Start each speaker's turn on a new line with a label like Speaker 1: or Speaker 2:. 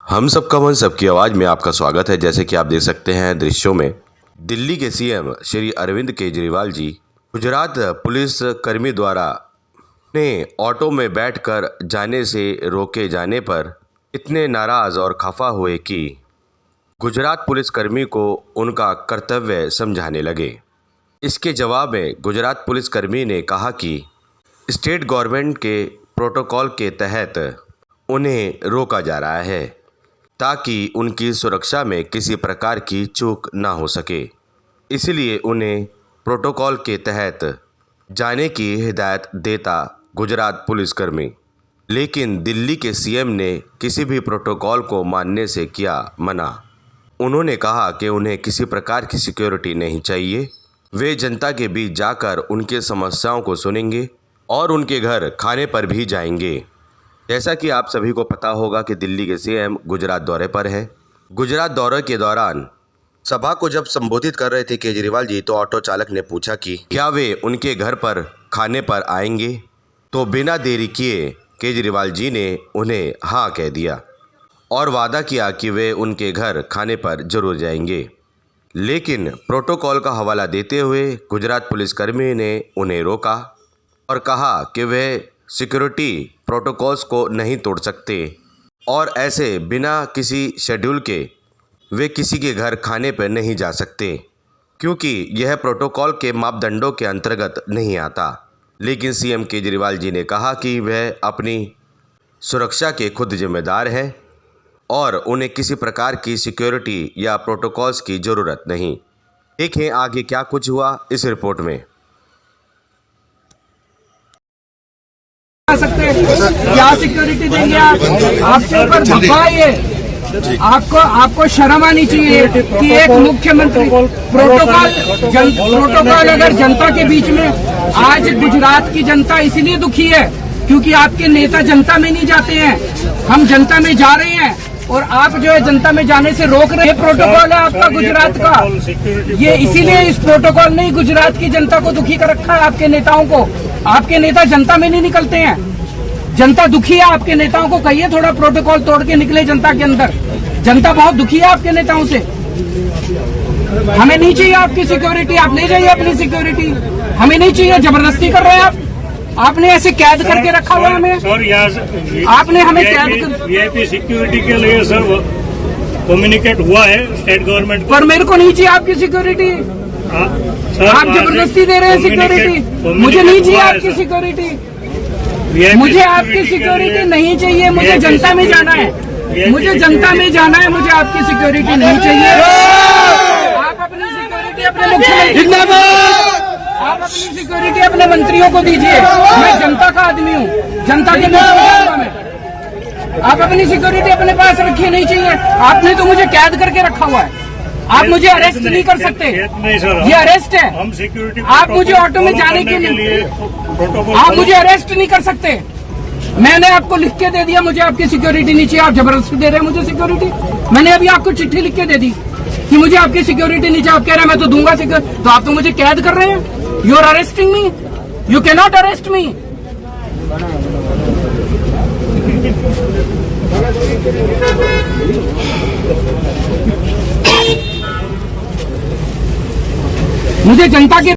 Speaker 1: हम सबका मन सबकी आवाज़ में आपका स्वागत है। जैसे कि आप देख सकते हैं दृश्यों में, दिल्ली के सीएम श्री अरविंद केजरीवाल जी गुजरात पुलिस कर्मी द्वारा अपने ऑटो में बैठकर जाने से रोके जाने पर इतने नाराज़ और खफा हुए कि गुजरात पुलिस कर्मी को उनका कर्तव्य समझाने लगे। इसके जवाब में गुजरात पुलिस कर्मी ने कहा कि स्टेट गवर्नमेंट के प्रोटोकॉल के तहत उन्हें रोका जा रहा है ताकि उनकी सुरक्षा में किसी प्रकार की चूक ना हो सके, इसलिए उन्हें प्रोटोकॉल के तहत जाने की हिदायत देता गुजरात पुलिसकर्मी। लेकिन दिल्ली के सीएम ने किसी भी प्रोटोकॉल को मानने से किया मना। उन्होंने कहा कि उन्हें किसी प्रकार की सिक्योरिटी नहीं चाहिए। वे जनता के बीच जाकर उनकी समस्याओं को सुनेंगे और उनके घर खाने पर भी जाएंगे। जैसा कि आप सभी को पता होगा कि दिल्ली के सीएम गुजरात दौरे पर हैं। गुजरात दौरे के दौरान सभा को जब संबोधित कर रहे थे केजरीवाल जी, तो ऑटो चालक ने पूछा कि क्या वे उनके घर पर खाने पर आएंगे, तो बिना देरी किए केजरीवाल जी ने उन्हें हाँ कह दिया और वादा किया कि वे उनके घर खाने पर जरूर जाएंगे। लेकिन प्रोटोकॉल का हवाला देते हुए गुजरात पुलिसकर्मी ने उन्हें रोका और कहा कि वे सिक्योरिटी प्रोटोकॉल्स को नहीं तोड़ सकते और ऐसे बिना किसी शेड्यूल के वे किसी के घर खाने पर नहीं जा सकते, क्योंकि यह प्रोटोकॉल के मापदंडों के अंतर्गत नहीं आता। लेकिन सीएम केजरीवाल जी ने कहा कि वह अपनी सुरक्षा के खुद जिम्मेदार हैं और उन्हें किसी प्रकार की सिक्योरिटी या प्रोटोकॉल्स की ज़रूरत नहीं। देखें आगे क्या कुछ हुआ इस रिपोर्ट में।
Speaker 2: सकते हैं क्या सिक्योरिटी देंगे आप? आपके ऊपर धब्बा है ये। आपको शर्म आनी चाहिए कि एक मुख्यमंत्री प्रोटोकॉल अगर जनता के बीच में, आज गुजरात की जनता इसीलिए दुखी है क्योंकि आपके नेता जनता में नहीं जाते हैं। हम जनता में जा रहे हैं और आप जो है जनता में जाने से रोक रहे हैं। प्रोटोकॉल है आपका गुजरात का, ये इसीलिए इस प्रोटोकॉल ने गुजरात की जनता को दुखी कर रखा है, आपके नेताओं को। आपके नेता जनता में नहीं निकलते हैं, जनता दुखी है। आपके नेताओं को कहिए थोड़ा प्रोटोकॉल तोड़ के निकले जनता के अंदर। जनता बहुत दुखी है आपके नेताओं से। हमें नहीं चाहिए आपकी सिक्योरिटी, आप ले जाइए अपनी सिक्योरिटी। हमें नहीं चाहिए, जबरदस्ती कर रहे हैं आप। आपने ऐसे कैद करके रखा हुआ हमें सर। आपने हमें कैद
Speaker 3: वीआईपी सिक्योरिटी के लिए सर कम्युनिकेट हुआ है स्टेट गवर्नमेंट को,
Speaker 2: पर मेरे को नहीं चाहिए आपकी सिक्योरिटी। आप जबरदस्ती दे रहे हैं सिक्योरिटी। मुझे नहीं चाहिए आपकी सिक्योरिटी, मुझे आपकी सिक्योरिटी नहीं चाहिए। मुझे जनता में जाना है, मुझे जनता में जाना है, मुझे आपकी सिक्योरिटी नहीं चाहिए। आप अपनी सिक्योरिटी अपने मुख्यमंत्री, आप अपनी सिक्योरिटी अपने मंत्रियों को दीजिए। मैं जनता का आदमी हूँ, जनता के में। आप अपनी सिक्योरिटी अपने पास रखिए, नहीं चाहिए। आपने तो मुझे कैद करके रखा हुआ है, आप मुझे अरेस्ट नहीं कर सकते। ये अरेस्ट है।
Speaker 3: हम सिक्योरिटी,
Speaker 2: आप मुझे ऑटो में जाने के लिए आप मुझे अरेस्ट नहीं कर सकते। मैंने आपको लिख के दे दिया, मुझे आपकी सिक्योरिटी नहीं चाहिए। आप जबरदस्ती दे रहे हैं मुझे सिक्योरिटी। मैंने अभी आपको चिट्ठी लिख के दे दी कि मुझे आपकी सिक्योरिटी नहीं चाहिए। आप कह रहे हैं मैं तो दूंगा सिक्योरिटी, तो आप तो मुझे कैद कर रहे हैं। You are arresting me, you can not arrest me. मुझे जनता के